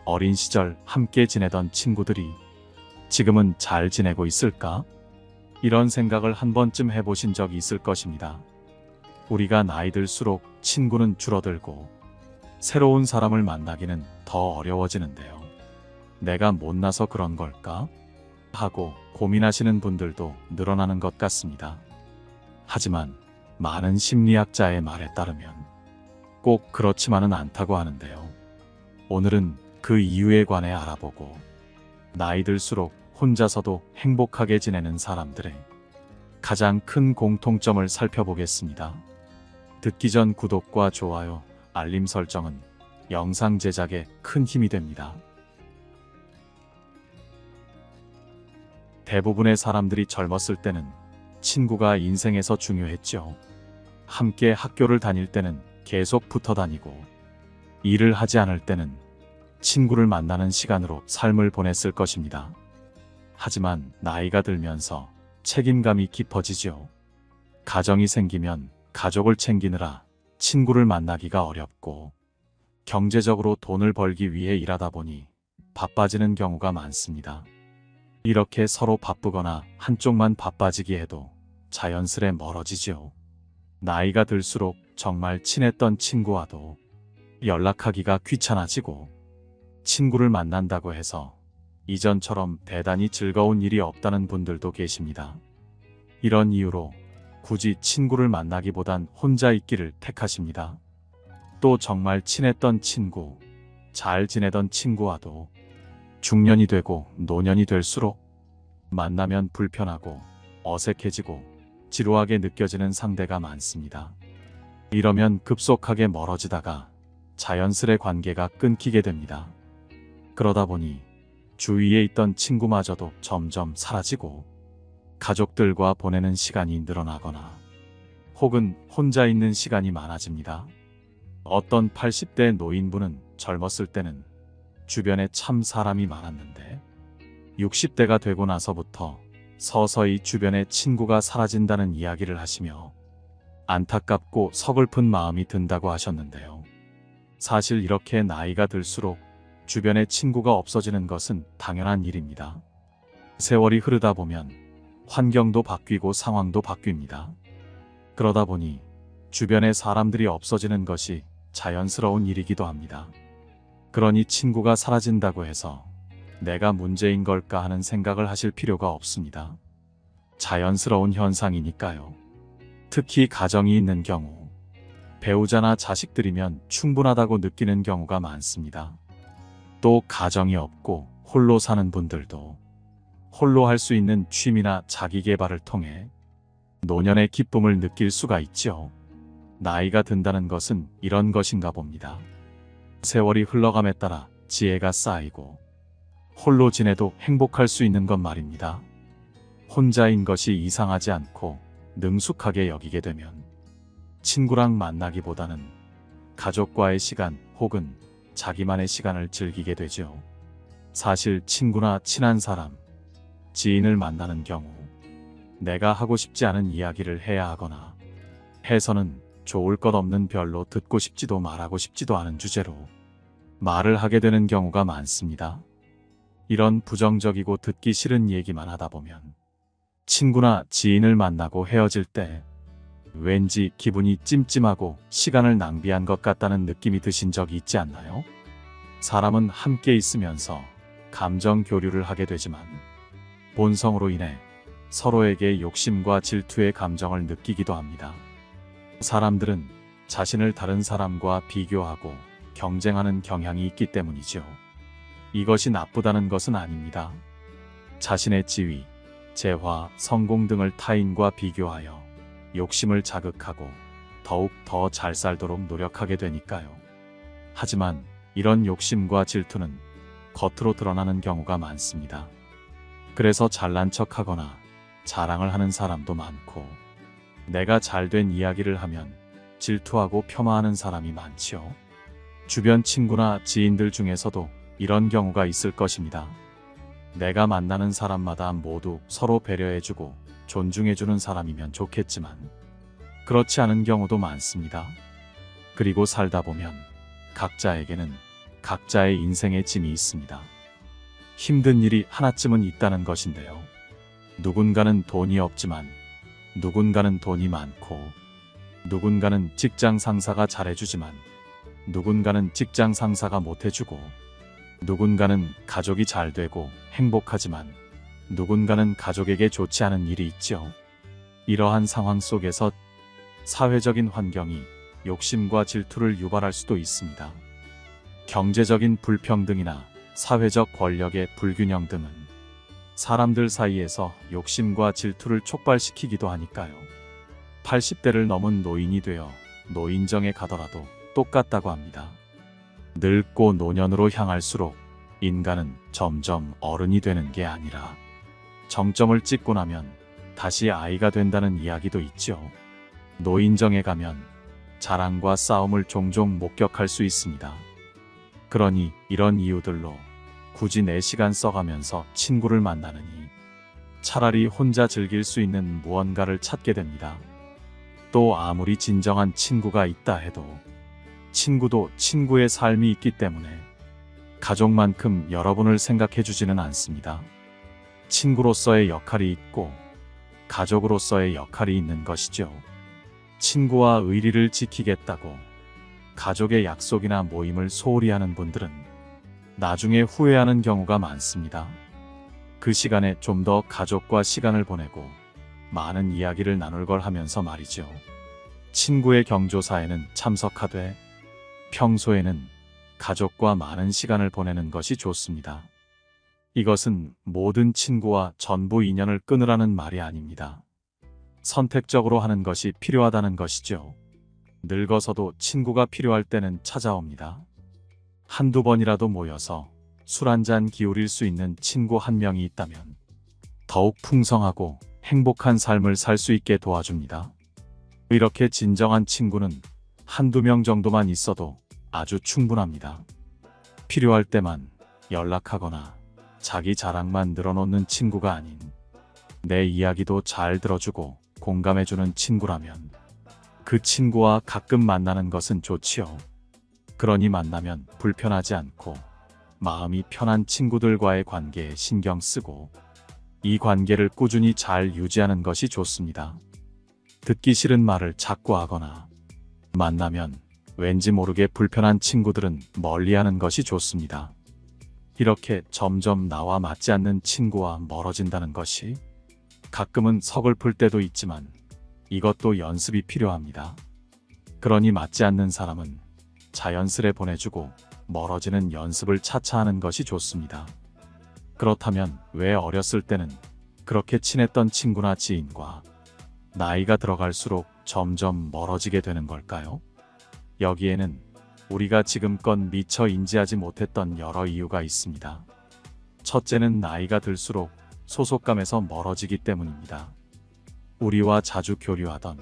어린 시절 함께 지내던 친구들이 지금은 잘 지내고 있을까? 이런 생각을 한 번쯤 해보신 적 있을 것입니다. 우리가 나이 들수록 친구는 줄어들고 새로운 사람을 만나기는 더 어려워지는데요. 내가 못나서 그런 걸까? 하고 고민하시는 분들도 늘어나는 것 같습니다. 하지만 많은 심리학자의 말에 따르면 꼭 그렇지만은 않다고 하는데요. 오늘은 그 이유에 관해 알아보고 나이 들수록 혼자서도 행복하게 지내는 사람들의 가장 큰 공통점을 살펴보겠습니다. 듣기 전 구독과 좋아요, 알림 설정은 영상 제작에 큰 힘이 됩니다. 대부분의 사람들이 젊었을 때는 친구가 인생에서 중요했죠. 함께 학교를 다닐 때는 계속 붙어 다니고 일을 하지 않을 때는 친구를 만나는 시간으로 삶을 보냈을 것입니다. 하지만 나이가 들면서 책임감이 깊어지죠. 가정이 생기면 가족을 챙기느라 친구를 만나기가 어렵고 경제적으로 돈을 벌기 위해 일하다 보니 바빠지는 경우가 많습니다. 이렇게 서로 바쁘거나 한쪽만 바빠지게 해도 자연스레 멀어지죠. 나이가 들수록 정말 친했던 친구와도 연락하기가 귀찮아지고 친구를 만난다고 해서 이전처럼 대단히 즐거운 일이 없다는 분들도 계십니다. 이런 이유로 굳이 친구를 만나기보단 혼자 있기를 택하십니다. 또 정말 친했던 친구, 잘 지내던 친구와도 중년이 되고 노년이 될수록 만나면 불편하고 어색해지고 지루하게 느껴지는 상대가 많습니다. 이러면 급속하게 멀어지다가 자연스레 관계가 끊기게 됩니다. 그러다 보니 주위에 있던 친구마저도 점점 사라지고 가족들과 보내는 시간이 늘어나거나 혹은 혼자 있는 시간이 많아집니다. 어떤 80대 노인분은 젊었을 때는 주변에 참 사람이 많았는데 60대가 되고 나서부터 서서히 주변에 친구가 사라진다는 이야기를 하시며 안타깝고 서글픈 마음이 든다고 하셨는데요. 사실 이렇게 나이가 들수록 주변에 친구가 없어지는 것은 당연한 일입니다. 세월이 흐르다 보면 환경도 바뀌고 상황도 바뀝니다. 그러다 보니 주변에 사람들이 없어지는 것이 자연스러운 일이기도 합니다. 그러니 친구가 사라진다고 해서 내가 문제인 걸까 하는 생각을 하실 필요가 없습니다. 자연스러운 현상이니까요. 특히 가정이 있는 경우, 배우자나 자식들이면 충분하다고 느끼는 경우가 많습니다. 또 가정이 없고 홀로 사는 분들도 홀로 할 수 있는 취미나 자기 개발을 통해 노년의 기쁨을 느낄 수가 있죠. 나이가 든다는 것은 이런 것인가 봅니다. 세월이 흘러감에 따라 지혜가 쌓이고 홀로 지내도 행복할 수 있는 것 말입니다. 혼자인 것이 이상하지 않고 능숙하게 여기게 되면 친구랑 만나기보다는 가족과의 시간 혹은 자기만의 시간을 즐기게 되죠. 사실 친구나 친한 사람, 지인을 만나는 경우 내가 하고 싶지 않은 이야기를 해야 하거나 해서는 좋을 것 없는 별로 듣고 싶지도 말하고 싶지도 않은 주제로 말을 하게 되는 경우가 많습니다. 이런 부정적이고 듣기 싫은 얘기만 하다 보면 친구나 지인을 만나고 헤어질 때 왠지 기분이 찜찜하고 시간을 낭비한 것 같다는 느낌이 드신 적이 있지 않나요? 사람은 함께 있으면서 감정 교류를 하게 되지만 본성으로 인해 서로에게 욕심과 질투의 감정을 느끼기도 합니다. 사람들은 자신을 다른 사람과 비교하고 경쟁하는 경향이 있기 때문이죠. 이것이 나쁘다는 것은 아닙니다. 자신의 지위, 재화, 성공 등을 타인과 비교하여 욕심을 자극하고 더욱 더 잘 살도록 노력하게 되니까요. 하지만 이런 욕심과 질투는 겉으로 드러나는 경우가 많습니다. 그래서 잘난 척하거나 자랑을 하는 사람도 많고 내가 잘된 이야기를 하면 질투하고 폄하하는 사람이 많지요. 주변 친구나 지인들 중에서도 이런 경우가 있을 것입니다. 내가 만나는 사람마다 모두 서로 배려해주고 존중해주는 사람이면 좋겠지만 그렇지 않은 경우도 많습니다. 그리고 살다 보면 각자에게는 각자의 인생의 짐이 있습니다. 힘든 일이 하나쯤은 있다는 것인데요. 누군가는 돈이 없지만, 누군가는 돈이 많고, 누군가는 직장 상사가 잘해주지만, 누군가는 직장 상사가 못해주고, 누군가는 가족이 잘 되고 행복하지만, 누군가는 가족에게 좋지 않은 일이 있죠. 이러한 상황 속에서 사회적인 환경이 욕심과 질투를 유발할 수도 있습니다. 경제적인 불평등이나 사회적 권력의 불균형 등은 사람들 사이에서 욕심과 질투를 촉발시키기도 하니까요. 80대를 넘은 노인이 되어 노인정에 가더라도 똑같다고 합니다. 늙고 노년으로 향할수록 인간은 점점 어른이 되는 게 아니라 정점을 찍고 나면 다시 아이가 된다는 이야기도 있죠. 노인정에 가면 자랑과 싸움을 종종 목격할 수 있습니다. 그러니 이런 이유들로 굳이 내 시간 써가면서 친구를 만나느니 차라리 혼자 즐길 수 있는 무언가를 찾게 됩니다. 또 아무리 진정한 친구가 있다 해도 친구도 친구의 삶이 있기 때문에 가족만큼 여러분을 생각해주지는 않습니다. 친구로서의 역할이 있고 가족으로서의 역할이 있는 것이죠. 친구와 의리를 지키겠다고 가족의 약속이나 모임을 소홀히 하는 분들은 나중에 후회하는 경우가 많습니다. 그 시간에 좀 더 가족과 시간을 보내고 많은 이야기를 나눌 걸 하면서 말이죠. 친구의 경조사에는 참석하되 평소에는 가족과 많은 시간을 보내는 것이 좋습니다. 이것은 모든 친구와 전부 인연을 끊으라는 말이 아닙니다. 선택적으로 하는 것이 필요하다는 것이죠. 늙어서도 친구가 필요할 때는 찾아옵니다. 한두 번이라도 모여서 술 한잔 기울일 수 있는 친구 한 명이 있다면 더욱 풍성하고 행복한 삶을 살 수 있게 도와줍니다. 이렇게 진정한 친구는 한두 명 정도만 있어도 아주 충분합니다. 필요할 때만 연락하거나 자기 자랑만 늘어놓는 친구가 아닌 내 이야기도 잘 들어주고 공감해주는 친구라면 그 친구와 가끔 만나는 것은 좋지요. 그러니 만나면 불편하지 않고 마음이 편한 친구들과의 관계에 신경 쓰고 이 관계를 꾸준히 잘 유지하는 것이 좋습니다. 듣기 싫은 말을 자꾸 하거나 만나면 왠지 모르게 불편한 친구들은 멀리하는 것이 좋습니다. 이렇게 점점 나와 맞지 않는 친구와 멀어진다는 것이 가끔은 서글플 때도 있지만 이것도 연습이 필요합니다. 그러니 맞지 않는 사람은 자연스레 보내주고 멀어지는 연습을 차차 하는 것이 좋습니다. 그렇다면 왜 어렸을 때는 그렇게 친했던 친구나 지인과 나이가 들어갈수록 점점 멀어지게 되는 걸까요? 여기에는 우리가 지금껏 미처 인지하지 못했던 여러 이유가 있습니다. 첫째는 나이가 들수록 소속감에서 멀어지기 때문입니다. 우리와 자주 교류하던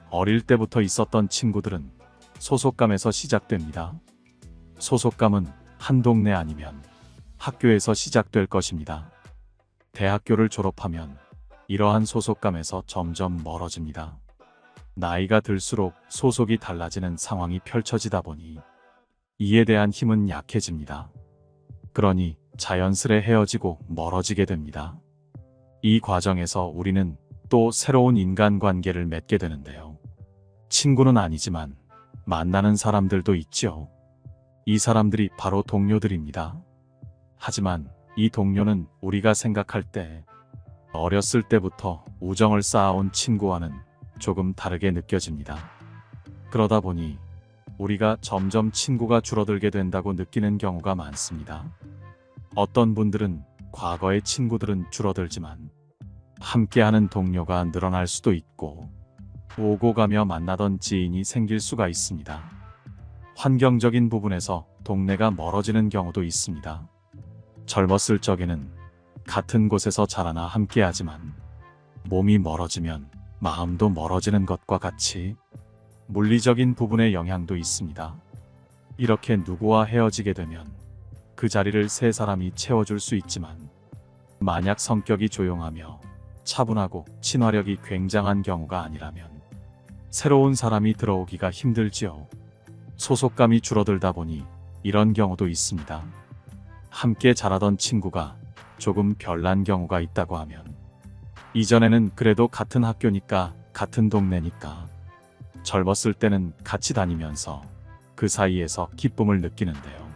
어릴 때부터 있었던 친구들은 소속감에서 시작됩니다. 소속감은 한 동네 아니면 학교에서 시작될 것입니다. 대학교를 졸업하면 이러한 소속감에서 점점 멀어집니다. 나이가 들수록 소속이 달라지는 상황이 펼쳐지다 보니 이에 대한 힘은 약해집니다. 그러니 자연스레 헤어지고 멀어지게 됩니다. 이 과정에서 우리는 또 새로운 인간관계를 맺게 되는데요. 친구는 아니지만 만나는 사람들도 있죠. 이 사람들이 바로 동료들입니다. 하지만 이 동료는 우리가 생각할 때 어렸을 때부터 우정을 쌓아온 친구와는 조금 다르게 느껴집니다. 그러다 보니 우리가 점점 친구가 줄어들게 된다고 느끼는 경우가 많습니다. 어떤 분들은 과거의 친구들은 줄어들지만 함께하는 동료가 늘어날 수도 있고 오고 가며 만나던 지인이 생길 수가 있습니다. 환경적인 부분에서 동네가 멀어지는 경우도 있습니다. 젊었을 적에는 같은 곳에서 자라나 함께하지만 몸이 멀어지면 마음도 멀어지는 것과 같이 물리적인 부분의 영향도 있습니다. 이렇게 누구와 헤어지게 되면 그 자리를 새 사람이 채워줄 수 있지만 만약 성격이 조용하며 차분하고 친화력이 굉장한 경우가 아니라면 새로운 사람이 들어오기가 힘들지요. 소속감이 줄어들다 보니 이런 경우도 있습니다. 함께 자라던 친구가 조금 별난 경우가 있다고 하면 이전에는 그래도 같은 학교니까 같은 동네니까 젊었을 때는 같이 다니면서 그 사이에서 기쁨을 느끼는데요.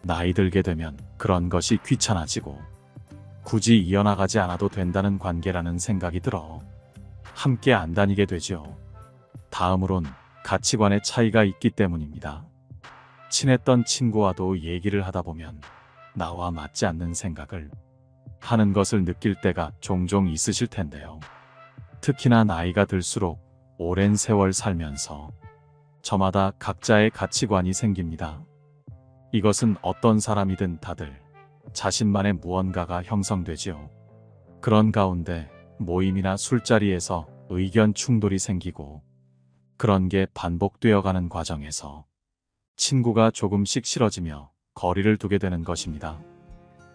나이 들게 되면 그런 것이 귀찮아지고 굳이 이어나가지 않아도 된다는 관계라는 생각이 들어 함께 안 다니게 되죠. 다음으론 가치관의 차이가 있기 때문입니다. 친했던 친구와도 얘기를 하다 보면 나와 맞지 않는 생각을 하는 것을 느낄 때가 종종 있으실 텐데요. 특히나 나이가 들수록 오랜 세월 살면서 저마다 각자의 가치관이 생깁니다. 이것은 어떤 사람이든 다들 자신만의 무언가가 형성되지요. 그런 가운데 모임이나 술자리에서 의견 충돌이 생기고 그런 게 반복되어 가는 과정에서 친구가 조금씩 싫어지며 거리를 두게 되는 것입니다.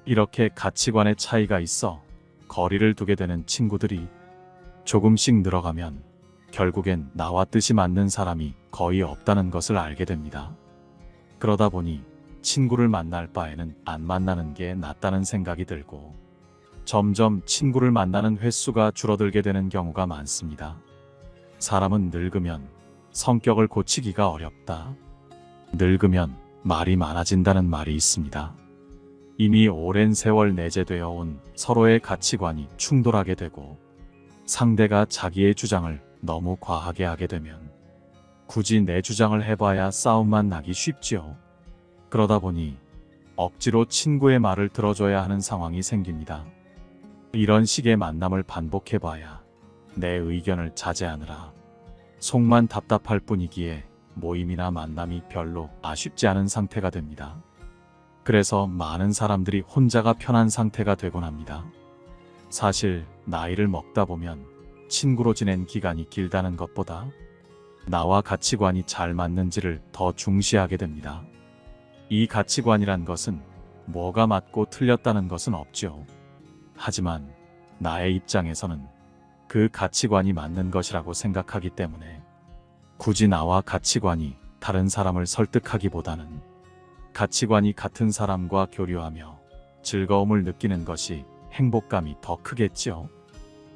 이렇게 가치관의 차이가 있어 거리를 두게 되는 친구들이 조금씩 늘어가면 결국엔 나와 뜻이 맞는 사람이 거의 없다는 것을 알게 됩니다. 그러다 보니 친구를 만날 바에는 안 만나는 게 낫다는 생각이 들고 점점 친구를 만나는 횟수가 줄어들게 되는 경우가 많습니다. 사람은 늙으면 성격을 고치기가 어렵다. 늙으면 말이 많아진다는 말이 있습니다. 이미 오랜 세월 내재되어 온 서로의 가치관이 충돌하게 되고 상대가 자기의 주장을 너무 과하게 하게 되면 굳이 내 주장을 해봐야 싸움만 나기 쉽지요. 그러다 보니 억지로 친구의 말을 들어줘야 하는 상황이 생깁니다. 이런 식의 만남을 반복해봐야 내 의견을 자제하느라 속만 답답할 뿐이기에 모임이나 만남이 별로 아쉽지 않은 상태가 됩니다. 그래서 많은 사람들이 혼자가 편한 상태가 되곤 합니다. 사실 나이를 먹다 보면 친구로 지낸 기간이 길다는 것보다 나와 가치관이 잘 맞는지를 더 중시하게 됩니다. 이 가치관이란 것은 뭐가 맞고 틀렸다는 것은 없죠. 하지만 나의 입장에서는 그 가치관이 맞는 것이라고 생각하기 때문에 굳이 나와 가치관이 다른 사람을 설득하기보다는 가치관이 같은 사람과 교류하며 즐거움을 느끼는 것이 행복감이 더 크겠지요.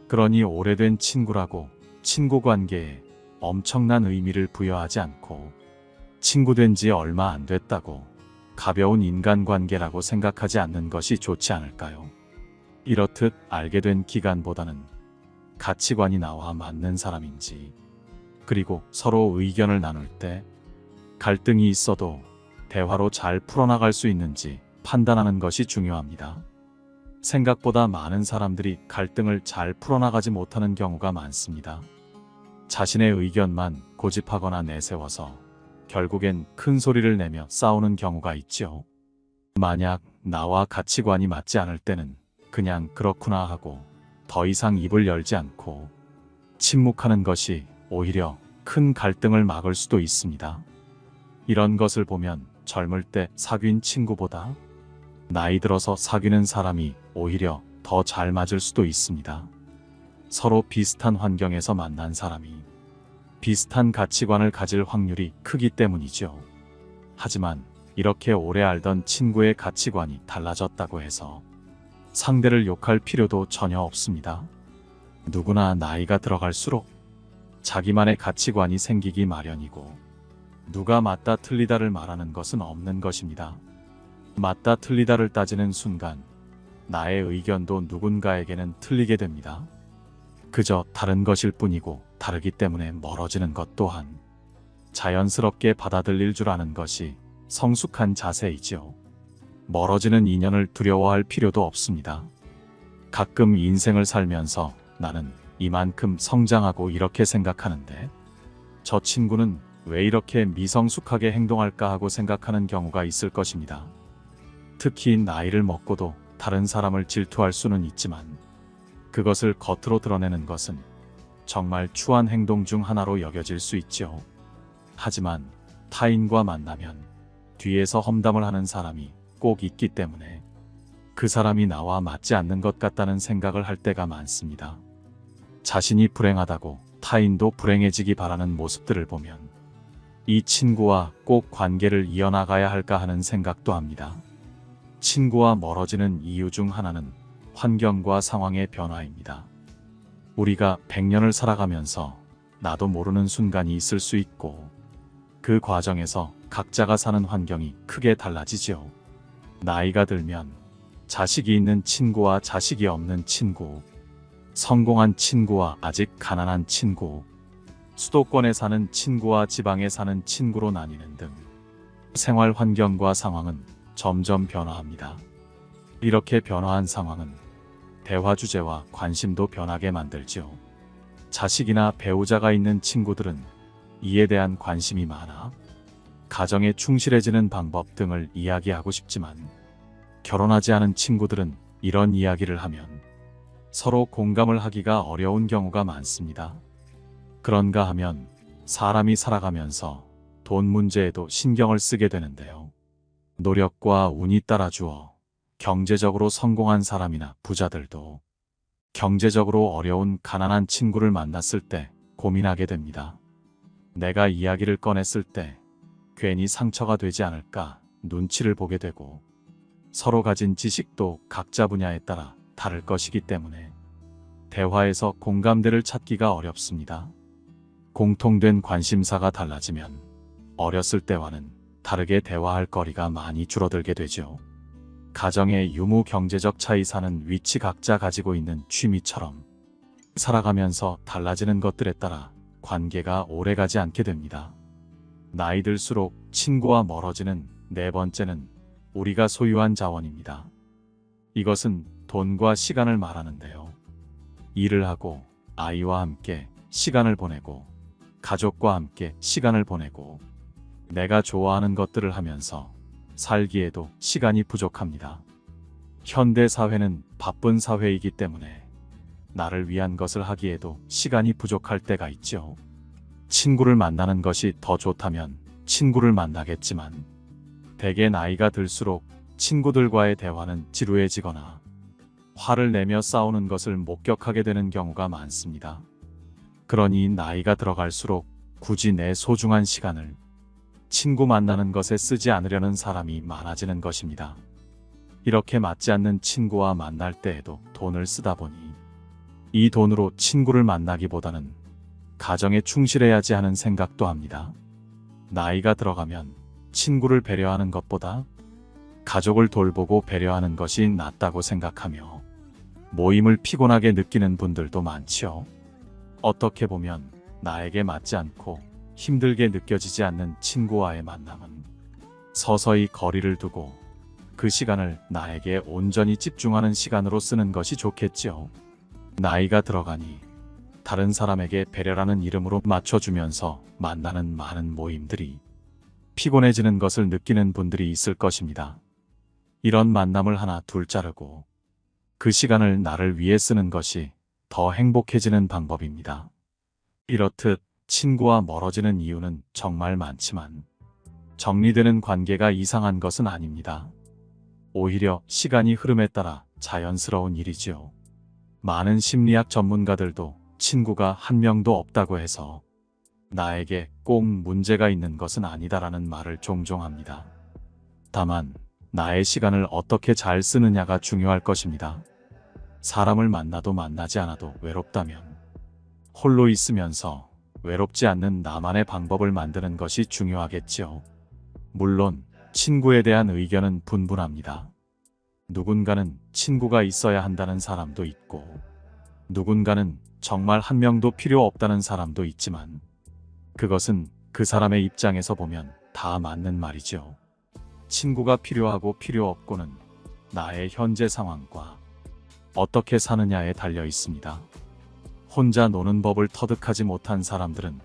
그러니 오래된 친구라고 친구 관계에 엄청난 의미를 부여하지 않고 친구 된 지 얼마 안 됐다고 가벼운 인간관계라고 생각하지 않는 것이 좋지 않을까요? 이렇듯 알게 된 기간보다는 가치관이 나와 맞는 사람인지 그리고 서로 의견을 나눌 때 갈등이 있어도 대화로 잘 풀어나갈 수 있는지 판단하는 것이 중요합니다. 생각보다 많은 사람들이 갈등을 잘 풀어나가지 못하는 경우가 많습니다. 자신의 의견만 고집하거나 내세워서 결국엔 큰 소리를 내며 싸우는 경우가 있죠. 만약 나와 가치관이 맞지 않을 때는 그냥 그렇구나 하고 더 이상 입을 열지 않고 침묵하는 것이 오히려 큰 갈등을 막을 수도 있습니다. 이런 것을 보면 젊을 때 사귄 친구보다 나이 들어서 사귀는 사람이 오히려 더 잘 맞을 수도 있습니다. 서로 비슷한 환경에서 만난 사람이 비슷한 가치관을 가질 확률이 크기 때문이죠. 하지만 이렇게 오래 알던 친구의 가치관이 달라졌다고 해서 상대를 욕할 필요도 전혀 없습니다. 누구나 나이가 들어갈수록 자기만의 가치관이 생기기 마련이고 누가 맞다 틀리다를 말하는 것은 없는 것입니다. 맞다 틀리다를 따지는 순간 나의 의견도 누군가에게는 틀리게 됩니다. 그저 다른 것일 뿐이고 다르기 때문에 멀어지는 것 또한 자연스럽게 받아들일 줄 아는 것이 성숙한 자세이지요. 멀어지는 인연을 두려워할 필요도 없습니다. 가끔 인생을 살면서 나는 이만큼 성장하고 이렇게 생각하는데 저 친구는 왜 이렇게 미성숙하게 행동할까 하고 생각하는 경우가 있을 것입니다. 특히 나이를 먹고도 다른 사람을 질투할 수는 있지만 그것을 겉으로 드러내는 것은 정말 추한 행동 중 하나로 여겨질 수 있죠. 하지만 타인과 만나면 뒤에서 험담을 하는 사람이 꼭 있기 때문에 그 사람이 나와 맞지 않는 것 같다는 생각을 할 때가 많습니다. 자신이 불행하다고 타인도 불행해지기 바라는 모습들을 보면 이 친구와 꼭 관계를 이어나가야 할까 하는 생각도 합니다. 친구와 멀어지는 이유 중 하나는 환경과 상황의 변화입니다. 우리가 100년을 살아가면서 나도 모르는 순간이 있을 수 있고 그 과정에서 각자가 사는 환경이 크게 달라지죠. 나이가 들면 자식이 있는 친구와 자식이 없는 친구, 성공한 친구와 아직 가난한 친구, 수도권에 사는 친구와 지방에 사는 친구로 나뉘는 등 생활 환경과 상황은 점점 변화합니다. 이렇게 변화한 상황은 대화 주제와 관심도 변하게 만들죠. 자식이나 배우자가 있는 친구들은 이에 대한 관심이 많아 가정에 충실해지는 방법 등을 이야기하고 싶지만 결혼하지 않은 친구들은 이런 이야기를 하면 서로 공감을 하기가 어려운 경우가 많습니다. 그런가 하면 사람이 살아가면서 돈 문제에도 신경을 쓰게 되는데요. 노력과 운이 따라주어 경제적으로 성공한 사람이나 부자들도 경제적으로 어려운 가난한 친구를 만났을 때 고민하게 됩니다. 내가 이야기를 꺼냈을 때 괜히 상처가 되지 않을까 눈치를 보게 되고 서로 가진 지식도 각자 분야에 따라 다를 것이기 때문에 대화에서 공감대를 찾기가 어렵습니다. 공통된 관심사가 달라지면 어렸을 때와는 다르게 대화할 거리가 많이 줄어들게 되죠. 가정의 유무 경제적 차이 사는 위치 각자 가지고 있는 취미처럼 살아가면서 달라지는 것들에 따라 관계가 오래가지 않게 됩니다. 나이 들수록 친구와 멀어지는 네 번째는 우리가 소유한 자원입니다. 이것은 돈과 시간을 말하는데요. 일을 하고 아이와 함께 시간을 보내고 가족과 함께 시간을 보내고 내가 좋아하는 것들을 하면서 살기에도 시간이 부족합니다. 현대 사회는 바쁜 사회이기 때문에 나를 위한 것을 하기에도 시간이 부족할 때가 있죠. 친구를 만나는 것이 더 좋다면 친구를 만나겠지만 대개 나이가 들수록 친구들과의 대화는 지루해지거나 화를 내며 싸우는 것을 목격하게 되는 경우가 많습니다. 그러니 나이가 들어갈수록 굳이 내 소중한 시간을 친구 만나는 것에 쓰지 않으려는 사람이 많아지는 것입니다. 이렇게 맞지 않는 친구와 만날 때에도 돈을 쓰다 보니 이 돈으로 친구를 만나기보다는 가정에 충실해야지 하는 생각도 합니다. 나이가 들어가면 친구를 배려하는 것보다 가족을 돌보고 배려하는 것이 낫다고 생각하며 모임을 피곤하게 느끼는 분들도 많지요. 어떻게 보면 나에게 맞지 않고 힘들게 느껴지지 않는 친구와의 만남은 서서히 거리를 두고 그 시간을 나에게 온전히 집중하는 시간으로 쓰는 것이 좋겠지요. 나이가 들어가니 다른 사람에게 배려라는 이름으로 맞춰주면서 만나는 많은 모임들이 피곤해지는 것을 느끼는 분들이 있을 것입니다. 이런 만남을 하나 둘 자르고 그 시간을 나를 위해 쓰는 것이 더 행복해지는 방법입니다. 이렇듯 친구와 멀어지는 이유는 정말 많지만 정리되는 관계가 이상한 것은 아닙니다. 오히려 시간이 흐름에 따라 자연스러운 일이지요. 많은 심리학 전문가들도 친구가 한 명도 없다고 해서 나에게 꼭 문제가 있는 것은 아니다라는 말을 종종 합니다. 다만 나의 시간을 어떻게 잘 쓰느냐가 중요할 것입니다. 사람을 만나도 만나지 않아도 외롭다면 홀로 있으면서 외롭지 않는 나만의 방법을 만드는 것이 중요하겠지요. 물론 친구에 대한 의견은 분분합니다. 누군가는 친구가 있어야 한다는 사람도 있고 누군가는 정말 한 명도 필요 없다는 사람도 있지만 그것은 그 사람의 입장에서 보면 다 맞는 말이죠. 친구가 필요하고 필요 없고는 나의 현재 상황과 어떻게 사느냐에 달려 있습니다. 혼자 노는 법을 터득하지 못한 사람들은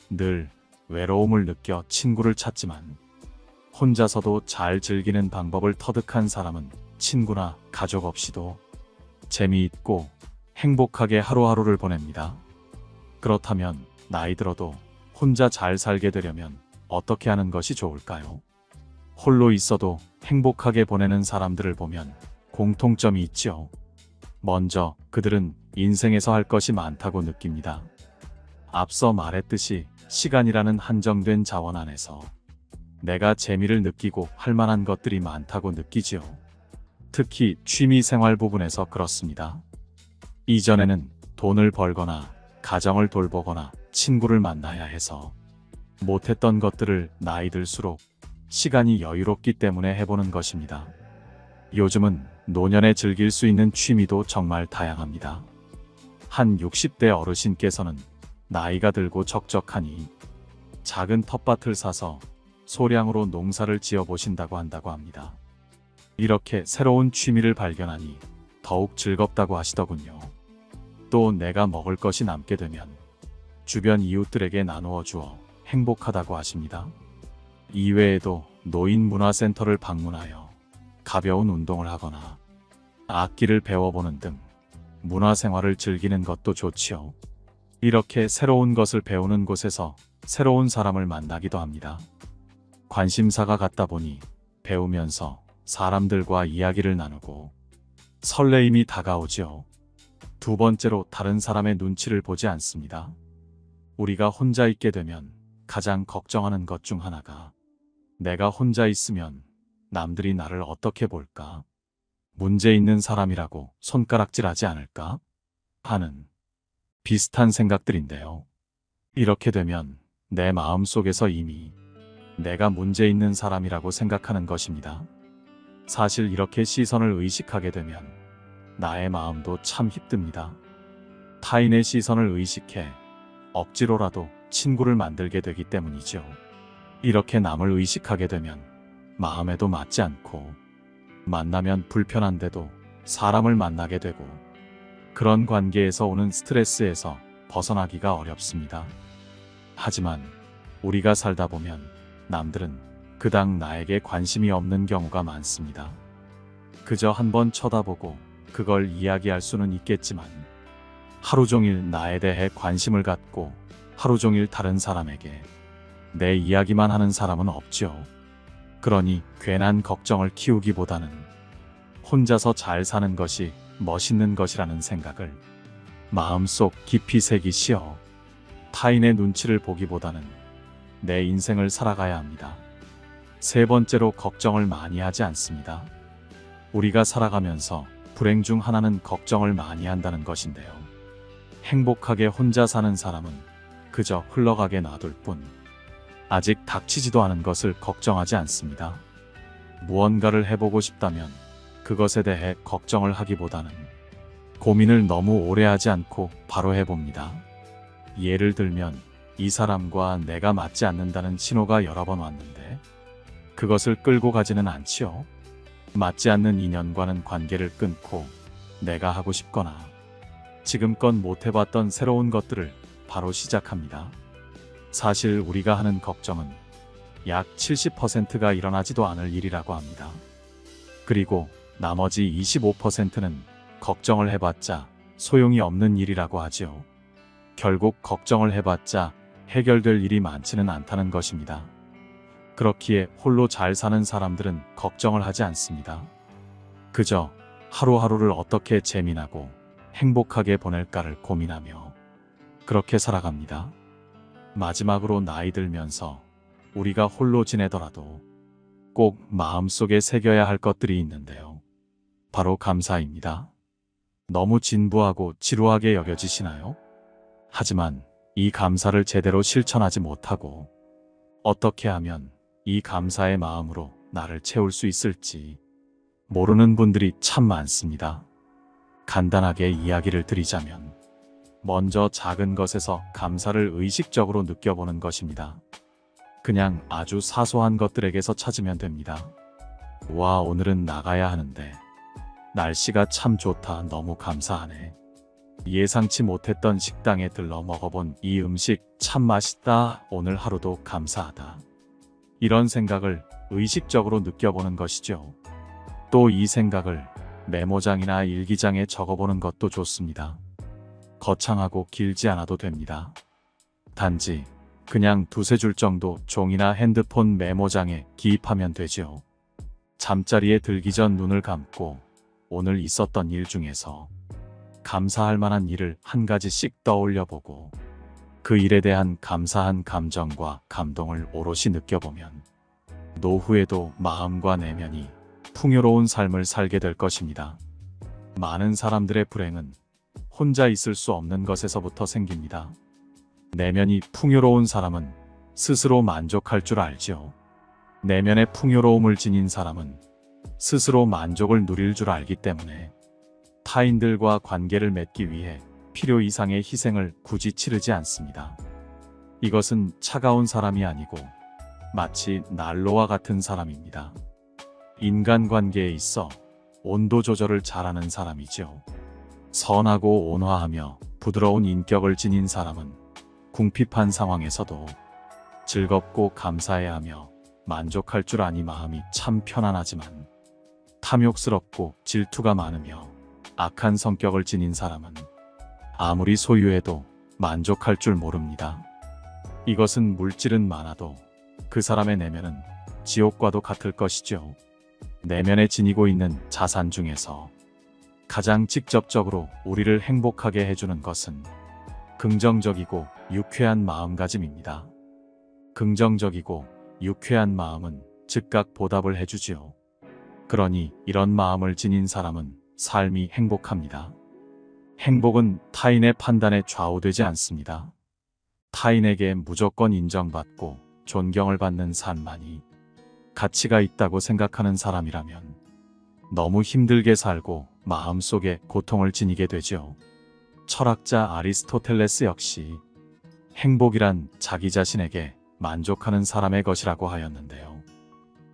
늘 외로움을 느껴 친구를 찾지만 혼자서도 잘 즐기는 방법을 터득한 사람은 친구나 가족 없이도 재미있고 행복하게 하루하루를 보냅니다. 그렇다면 나이 들어도 혼자 잘 살게 되려면 어떻게 하는 것이 좋을까요? 홀로 있어도 행복하게 보내는 사람들을 보면 공통점이 있죠. 먼저 그들은 인생에서 할 것이 많다고 느낍니다. 앞서 말했듯이 시간이라는 한정된 자원 안에서 내가 재미를 느끼고 할 만한 것들이 많다고 느끼지요. 특히 취미 생활 부분에서 그렇습니다. 이전에는 돈을 벌거나 가정을 돌보거나 친구를 만나야 해서 못했던 것들을 나이 들수록 시간이 여유롭기 때문에 해보는 것입니다. 요즘은 노년에 즐길 수 있는 취미도 정말 다양합니다. 한 60대 어르신께서는 나이가 들고 적적하니 작은 텃밭을 사서 소량으로 농사를 지어 보신다고 한다고 합니다. 이렇게 새로운 취미를 발견하니 더욱 즐겁다고 하시더군요. 또 내가 먹을 것이 남게 되면 주변 이웃들에게 나누어 주어 행복하다고 하십니다. 이외에도 노인문화센터를 방문하여 가벼운 운동을 하거나 악기를 배워보는 등 문화생활을 즐기는 것도 좋지요. 이렇게 새로운 것을 배우는 곳에서 새로운 사람을 만나기도 합니다. 관심사가 같다 보니 배우면서 사람들과 이야기를 나누고 설레임이 다가오죠. 두 번째로 다른 사람의 눈치를 보지 않습니다. 우리가 혼자 있게 되면 가장 걱정하는 것 중 하나가 내가 혼자 있으면 남들이 나를 어떻게 볼까? 문제 있는 사람이라고 손가락질하지 않을까? 하는 비슷한 생각들인데요. 이렇게 되면 내 마음 속에서 이미 내가 문제 있는 사람이라고 생각하는 것입니다. 사실 이렇게 시선을 의식하게 되면 나의 마음도 참 힘듭니다. 타인의 시선을 의식해 억지로라도 친구를 만들게 되기 때문이죠. 이렇게 남을 의식하게 되면 마음에도 맞지 않고 만나면 불편한데도 사람을 만나게 되고 그런 관계에서 오는 스트레스에서 벗어나기가 어렵습니다. 하지만 우리가 살다 보면 남들은 그닥 나에게 관심이 없는 경우가 많습니다. 그저 한번 쳐다보고 그걸 이야기할 수는 있겠지만 하루 종일 나에 대해 관심을 갖고 하루 종일 다른 사람에게 내 이야기만 하는 사람은 없죠. 그러니 괜한 걱정을 키우기보다는 혼자서 잘 사는 것이 멋있는 것이라는 생각을 마음속 깊이 새기시어 타인의 눈치를 보기보다는 내 인생을 살아가야 합니다. 세 번째로 걱정을 많이 하지 않습니다. 우리가 살아가면서 불행 중 하나는 걱정을 많이 한다는 것인데요. 행복하게 혼자 사는 사람은 그저 흘러가게 놔둘 뿐 아직 닥치지도 않은 것을 걱정하지 않습니다. 무언가를 해보고 싶다면 그것에 대해 걱정을 하기보다는 고민을 너무 오래 하지 않고 바로 해봅니다. 예를 들면 이 사람과 내가 맞지 않는다는 신호가 여러 번 왔는데 그것을 끌고 가지는 않지요. 맞지 않는 인연과는 관계를 끊고 내가 하고 싶거나 지금껏 못 해봤던 새로운 것들을 바로 시작합니다. 사실 우리가 하는 걱정은 약 70%가 일어나지도 않을 일이라고 합니다. 그리고 나머지 25%는 걱정을 해봤자 소용이 없는 일이라고 하지요. 결국 걱정을 해봤자 해결될 일이 많지는 않다는 것입니다. 그렇기에 홀로 잘 사는 사람들은 걱정을 하지 않습니다. 그저 하루하루를 어떻게 재미나고 행복하게 보낼까를 고민하며 그렇게 살아갑니다. 마지막으로 나이 들면서 우리가 홀로 지내더라도 꼭 마음속에 새겨야 할 것들이 있는데요. 바로 감사입니다. 너무 진부하고 지루하게 여겨지시나요? 하지만 이 감사를 제대로 실천하지 못하고 어떻게 하면 이 감사의 마음으로 나를 채울 수 있을지 모르는 분들이 참 많습니다. 간단하게 이야기를 드리자면 먼저 작은 것에서 감사를 의식적으로 느껴보는 것입니다. 그냥 아주 사소한 것들에게서 찾으면 됩니다. 와, 오늘은 나가야 하는데 날씨가 참 좋다. 너무 감사하네. 예상치 못했던 식당에 들러 먹어본 이 음식 참 맛있다. 오늘 하루도 감사하다. 이런 생각을 의식적으로 느껴보는 것이죠. 또 이 생각을 메모장이나 일기장에 적어보는 것도 좋습니다. 거창하고 길지 않아도 됩니다. 단지 그냥 두세 줄 정도 종이나 핸드폰 메모장에 기입하면 되죠. 잠자리에 들기 전 눈을 감고 오늘 있었던 일 중에서 감사할 만한 일을 한 가지씩 떠올려 보고 그 일에 대한 감사한 감정과 감동을 오롯이 느껴보면 노후에도 마음과 내면이 풍요로운 삶을 살게 될 것입니다. 많은 사람들의 불행은 혼자 있을 수 없는 것에서부터 생깁니다. 내면이 풍요로운 사람은 스스로 만족할 줄 알지요. 내면의 풍요로움을 지닌 사람은 스스로 만족을 누릴 줄 알기 때문에 타인들과 관계를 맺기 위해 필요 이상의 희생을 굳이 치르지 않습니다. 이것은 차가운 사람이 아니고 마치 난로와 같은 사람입니다. 인간관계에 있어 온도 조절을 잘하는 사람이죠. 선하고 온화하며 부드러운 인격을 지닌 사람은 궁핍한 상황에서도 즐겁고 감사해하며 만족할 줄 아니 마음이 참 편안하지만 탐욕스럽고 질투가 많으며 악한 성격을 지닌 사람은 아무리 소유해도 만족할 줄 모릅니다. 이것은 물질은 많아도 그 사람의 내면은 지옥과도 같을 것이죠. 내면에 지니고 있는 자산 중에서 가장 직접적으로 우리를 행복하게 해주는 것은 긍정적이고 유쾌한 마음가짐입니다. 긍정적이고 유쾌한 마음은 즉각 보답을 해주지요. 그러니 이런 마음을 지닌 사람은 삶이 행복합니다. 행복은 타인의 판단에 좌우되지 않습니다. 타인에게 무조건 인정받고 존경을 받는 삶만이 가치가 있다고 생각하는 사람이라면 너무 힘들게 살고 마음속에 고통을 지니게 되죠. 철학자 아리스토텔레스 역시 행복이란 자기 자신에게 만족하는 사람의 것이라고 하였는데요.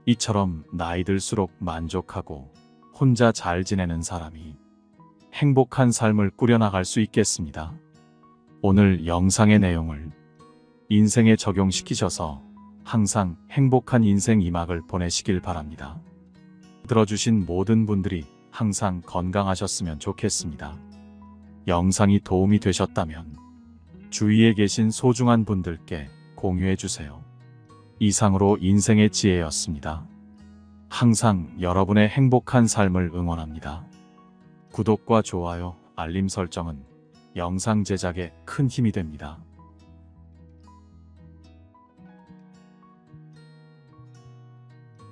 이처럼 나이 들수록 만족하고 혼자 잘 지내는 사람이 행복한 삶을 꾸려나갈 수 있겠습니다. 오늘 영상의 내용을 인생에 적용시키셔서 항상 행복한 인생 2막을 보내시길 바랍니다. 들어주신 모든 분들이 항상 건강하셨으면 좋겠습니다. 영상이 도움이 되셨다면 주위에 계신 소중한 분들께 공유해주세요. 이상으로 인생의 지혜였습니다. 항상 여러분의 행복한 삶을 응원합니다. 구독과 좋아요, 알림 설정은 영상 제작에 큰 힘이 됩니다.